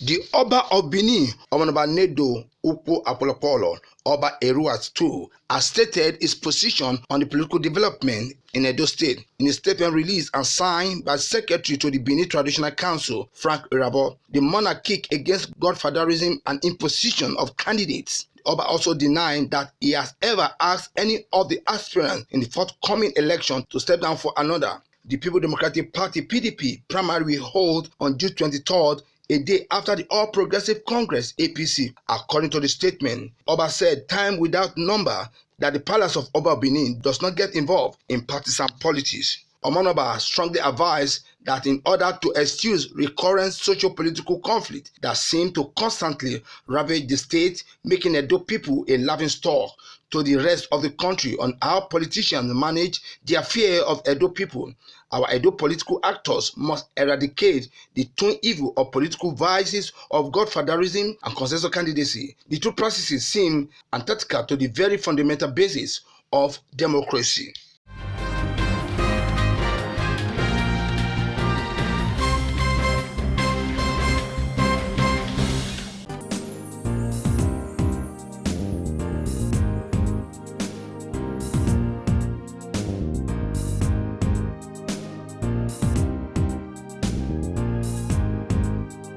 The Oba of Benin, Omonoba Nedo Ukwu Apolopolo, Oba Eruat II, has stated his position on the political development in Edo State in a statement released and signed by Secretary to the Benin Traditional Council, Frank Irabo. The monarch kicked against godfatherism and imposition of candidates. Oba also denied that he has ever asked any of the aspirants in the forthcoming election to step down for another. The People Democratic Party (PDP) primary will hold on June 23rd, a day after the All Progressive Congress (APC). According to the statement, Oba said time without number that the Palace of Oba Benin does not get involved in partisan politics. Omonoba strongly advised that in order to excuse recurrent socio-political conflict that seem to constantly ravage the state, making Edo people a laughingstock to the rest of the country on how politicians manage the affair of Edo people, our Edo political actors must eradicate the twin evil of political vices of godfatherism and consensus candidacy. The two practices seem antithetical to the very fundamental basis of democracy.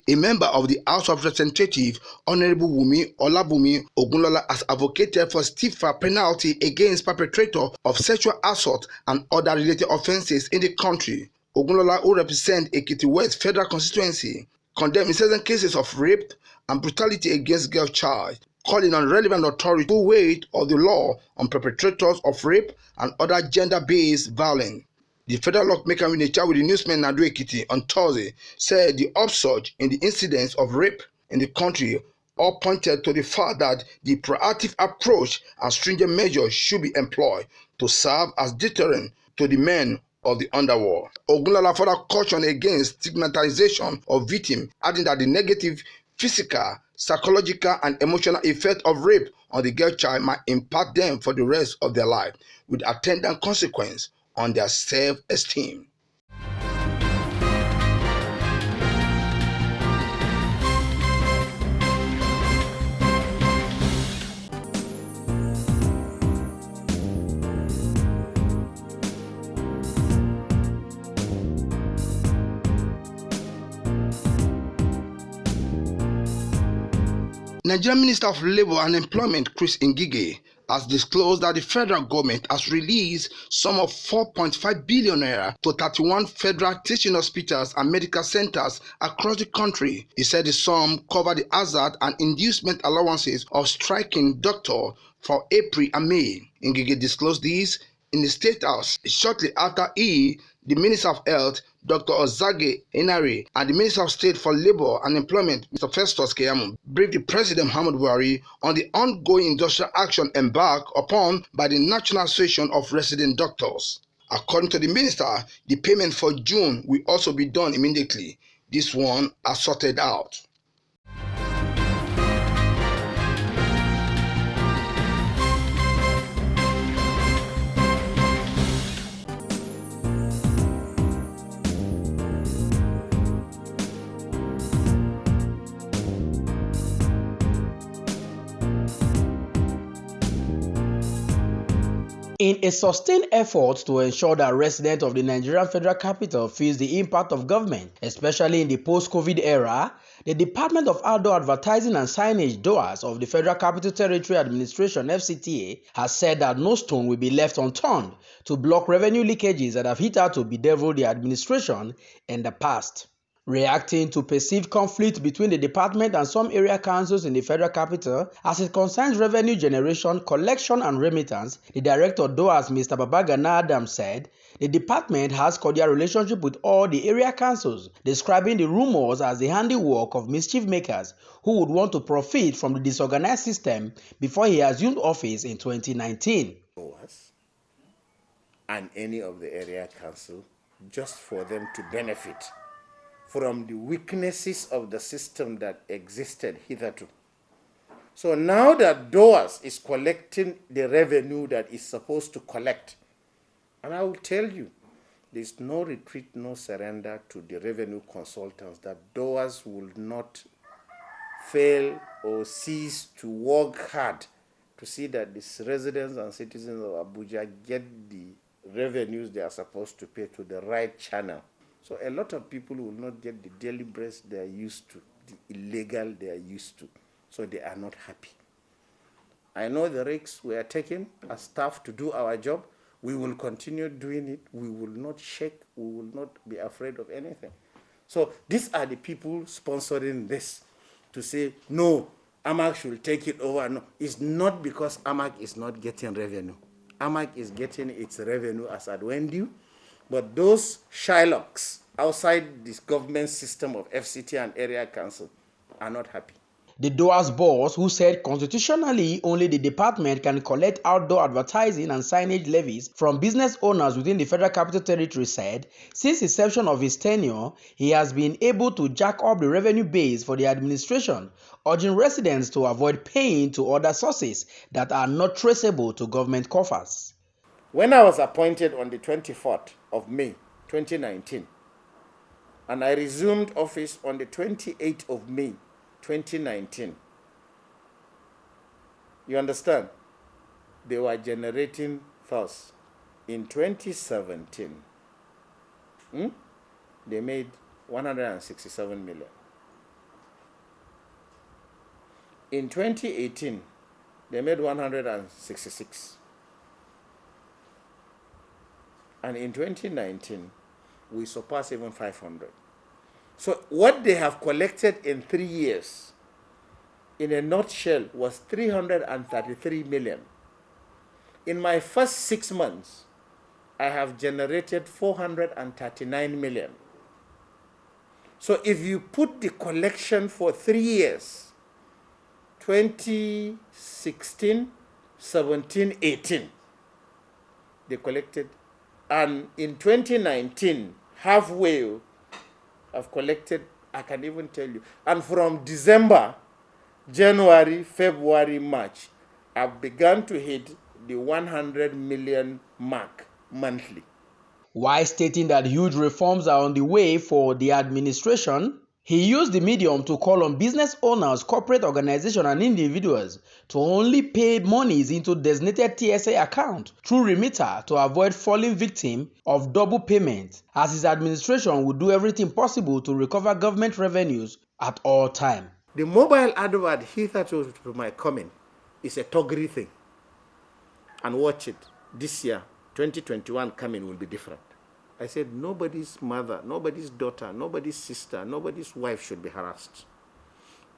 A member of the House of Representatives, Honorable Wumi Olabumi Ogunlola, has advocated for stiffer penalty against perpetrators of sexual assault and other related offences in the country. Ogunlola, who represents Ekiti West Federal Constituency, condemned incessant cases of rape and brutality against girl child, calling on relevant authorities to weight of the law on perpetrators of rape and other gender-based violence. The federal lawmaker in a chat with the newsman Nadu Ekiti on Thursday said the upsurge in the incidence of rape in the country all pointed to the fact that the proactive approach and stringent measures should be employed to serve as deterrent to the men of the underworld. Ogunlola further cautioned against stigmatization of victims, adding that the negative physical, psychological, and emotional effect of rape on the girl child might impact them for the rest of their life, with attendant consequence on their self-esteem. Nigerian Minister of Labour and Employment Chris Ngige has disclosed that the federal government has released sum of 4.5 billion naira to 31 federal teaching hospitals and medical centers across the country. He said the sum covered the hazard and inducement allowances of striking doctors for April and May. Ngige disclosed this in the State House shortly after the Minister of Health, Dr. Ozage Enari, and the Minister of State for Labour and Employment, Mr. Festus Keyamo, briefed the President Muhammadu Buhari on the ongoing industrial action embarked upon by the National Association of Resident Doctors. According to the Minister, the payment for June will also be done immediately. This one is sorted out. In a sustained effort to ensure that residents of the Nigerian Federal Capital feel the impact of government, especially in the post-COVID era, the Department of Outdoor Advertising and Signage (DOAS) of the Federal Capital Territory Administration (FCTA) has said that no stone will be left unturned to block revenue leakages that have hitherto bedeviled the administration in the past. Reacting to perceived conflict between the department and some area councils in the Federal Capital as it concerns revenue generation, collection and remittance, the Director of DOAS, Mr. Babagana Adams, said the department has cordial relationship with all the area councils, describing the rumors as the handiwork of mischief makers who would want to profit from the disorganized system before he assumed office in 2019. DOAS and any of the area council just for them to benefit from the weaknesses of the system that existed hitherto. So now that DOAS is collecting the revenue that it's supposed to collect, and I will tell you, there's no retreat, no surrender to the revenue consultants, that DOAS will not fail or cease to work hard to see that the residents and citizens of Abuja get the revenues they are supposed to pay to the right channel. So a lot of people will not get the daily bread they are used to, the illegal they are used to. So they are not happy. I know the risks we are taking as staff to do our job. We will continue doing it. We will not shake. We will not be afraid of anything. So these are the people sponsoring this to say, no, AMAC should take it over. No, it's not because AMAC is not getting revenue. AMAC is getting its revenue as at when due, but those Shylocks outside this government system of FCT and area council are not happy. The DOA's boss, who said constitutionally only the department can collect outdoor advertising and signage levies from business owners within the Federal Capital Territory, said since inception of his tenure, he has been able to jack up the revenue base for the administration, urging residents to avoid paying to other sources that are not traceable to government coffers. When I was appointed on the 24th of May 2019, and I resumed office on the 28th of May 2019, you understand, they were generating first. In 2017, they made 167 million. In 2018, they made 166. And in 2019, we surpassed even 500. So what they have collected in 3 years, in a nutshell, was 333 million. In my first 6 months, I have generated 439 million. So if you put the collection for 3 years, 2016, 17, 18, they collected. And in 2019, halfway, I've collected, I can even tell you. And from December, January, February, March, I've begun to hit the 100 million mark monthly. While stating that huge reforms are on the way for the administration, he used the medium to call on business owners, corporate organizations, and individuals to only pay monies into designated TSA account through remitter to avoid falling victim of double payment, as his administration would do everything possible to recover government revenues at all time. The mobile advert hitherto to my coming is a toggery thing. And watch it. This year, 2021 coming will be different. I said nobody's mother, nobody's daughter, nobody's sister, nobody's wife should be harassed.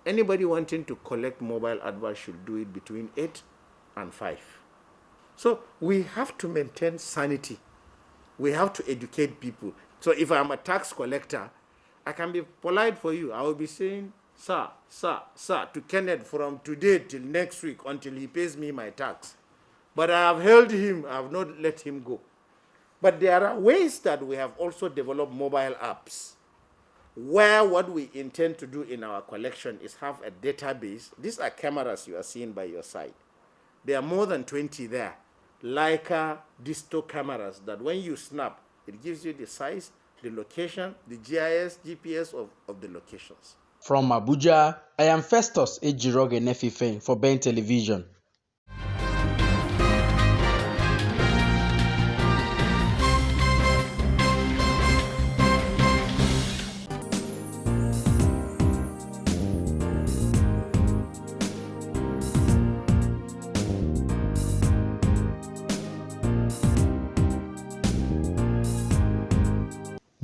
Anybody wanting to collect mobile adverts should do it between 8 and 5. So we have to maintain sanity. We have to educate people. So if I'm a tax collector, I can be polite for you. I will be saying, sir, sir, sir, to Kenneth from today till next week until he pays me my tax. But I have held him, I have not let him go. But there are ways that we have also developed mobile apps where what we intend to do in our collection is have a database. These are cameras you are seeing by your side. There are more than 20 there. Leica disto cameras that when you snap, it gives you the size, the location, the GIS, GPS of the locations. From Abuja, I am Festus Ejiroge Nefife for Ben Television.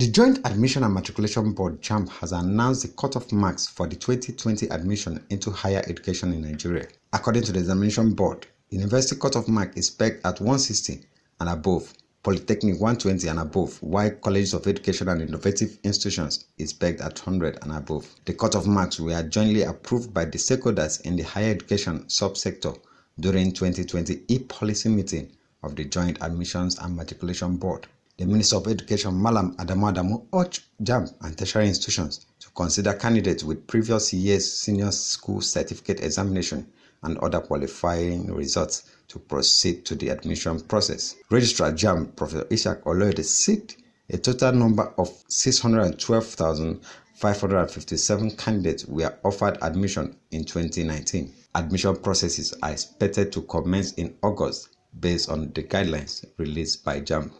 The Joint Admission and Matriculation Board (JAMB) has announced the cutoff marks for the 2020 admission into higher education in Nigeria. According to the Examination Board, university cutoff mark is pegged at 160 and above, Polytechnic 120 and above, while colleges of education and innovative institutions is pegged at 100 and above. The cutoff marks were jointly approved by the stakeholders in the higher education subsector during 2020 e-policy meeting of the Joint Admissions and Matriculation Board. The Minister of Education, Malam Adamu, urged JAMB and tertiary institutions to consider candidates with previous year's senior school certificate examination and other qualifying results to proceed to the admission process. Registrar JAMB, Professor Ishak Oloyede, said a total number of 612,5 557 candidates were offered admission in 2019. Admission processes are expected to commence in August based on the guidelines released by JAMB.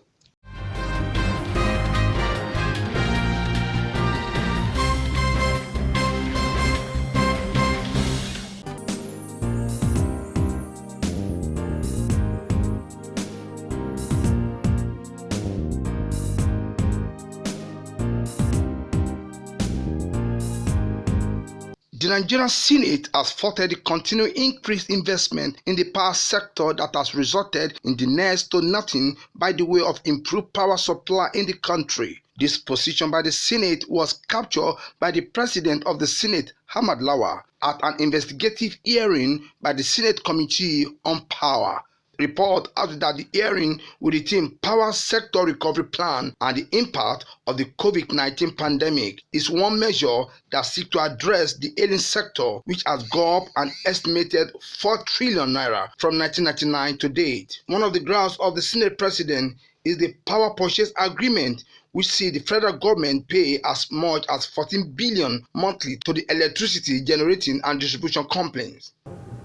The Nigerian Senate has faulted the continued increased investment in the power sector that has resulted in the next to nothing by the way of improved power supply in the country. This position by the Senate was captured by the President of the Senate, Ahmad Lawal, at an investigative hearing by the Senate Committee on Power. Report out that the hearing will determine power sector recovery plan and the impact of the COVID-19 pandemic is one measure that seeks to address the ailing sector, which has gone up an estimated 4 trillion naira from 1999 to date. One of the grounds of the Senate President is the power purchase agreement, which see the federal government pay as much as 14 billion monthly to the electricity generating and distribution companies.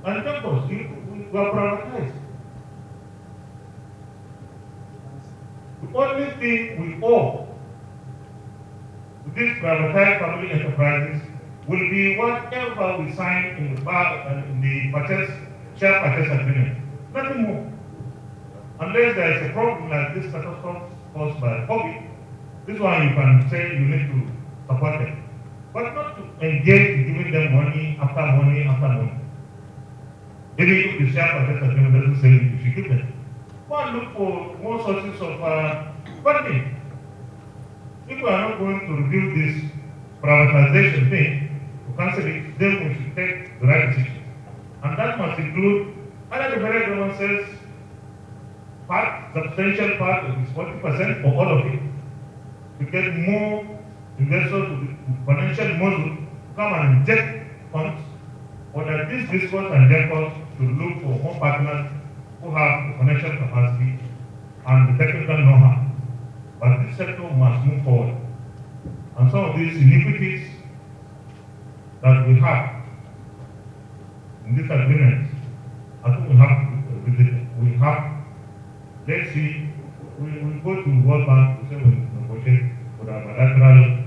And therefore, we were privatized. The only thing we owe to these privatized public enterprises will be whatever we sign in the share purchase agreement. Nothing more. Unless there is a problem like this catastrophe caused by COVID, this one you can say you need to support them. But not to engage in giving them money after money after money. Even if the share purchase agreement doesn't say you should give them. Go and look for more sources of funding. If we are not going to review this privatization thing, to cancel it, then we should take the right decision. And that must include either the federal government says substantial part of this 40% or all of it, to get more investors with financial muscle to come and inject funds, or that this discourse and efforts to look for more partners who have the financial capacity and the technical know-how. But this sector must move forward. And some of these iniquities that we have in this agreement, I think we have to visit it. We have, let's see, we go to World Bank to say we negotiate with our bilateral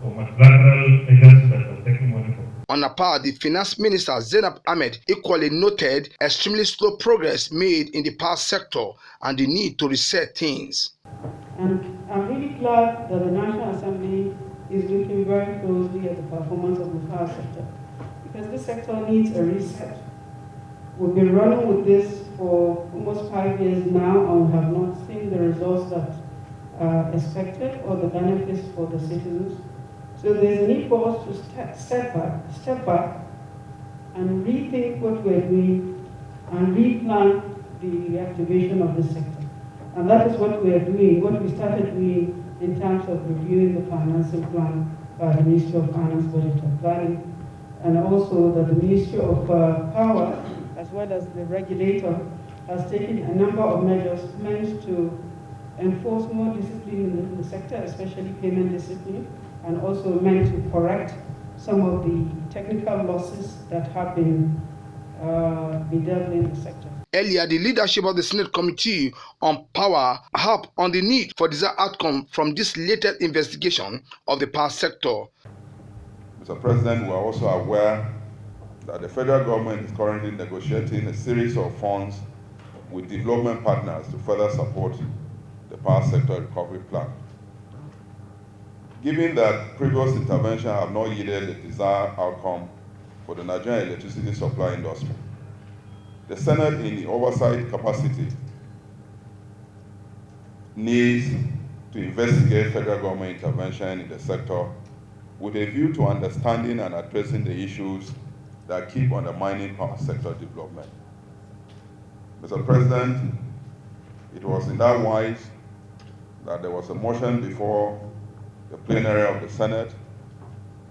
or multilateral agencies that are taking money from. On a part, the Finance Minister Zainab Ahmed equally noted extremely slow progress made in the power sector and the need to reset things. And I'm really glad that the National Assembly is looking very closely at the performance of the power sector, because this sector needs a reset. We've been running with this for almost 5 years now and have not seen the results that are expected or the benefits for the citizens. So there's a need for us to step back and rethink what we're doing and replan the reactivation of this sector. And that is what we are doing, what we started doing in terms of reviewing the financing plan by the Ministry of Finance, Budget and Planning, and also that the Ministry of Power, as well as the regulator, has taken a number of measures meant to enforce more discipline in the sector, especially payment discipline, and also meant to correct some of the technical losses that have been dealt in the sector. Earlier, the leadership of the Senate Committee on Power harped on the need for desired outcome from this latest investigation of the power sector. Mr. President, we are also aware that the federal government is currently negotiating a series of funds with development partners to further support the power sector recovery plan. Given that previous interventions have not yielded the desired outcome for the Nigerian electricity supply industry, the Senate, in the oversight capacity, needs to investigate federal government intervention in the sector with a view to understanding and addressing the issues that keep undermining power sector development. Mr. President, it was in that wise that there was a motion before the plenary of the Senate,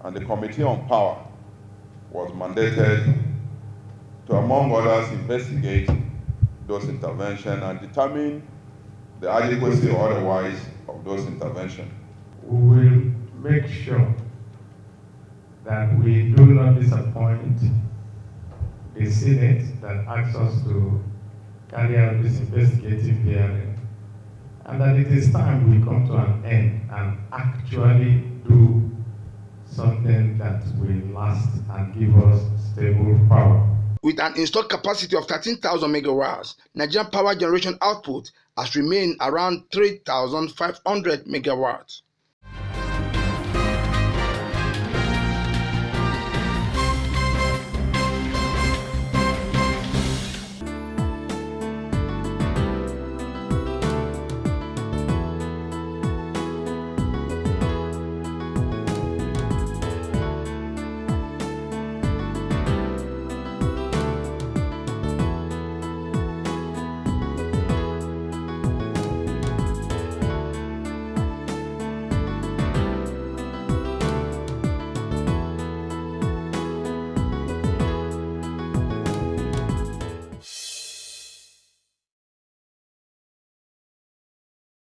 and the Committee on Power was mandated to, among others, investigate those interventions and determine the adequacy or otherwise of those interventions. We will make sure that we do not disappoint the Senate that asks us to carry out this investigative hearing, and that it is time we come to an end and actually do something that will last and give us stable power. With an installed capacity of 13,000 megawatts, Nigerian power generation output has remained around 3,500 megawatts.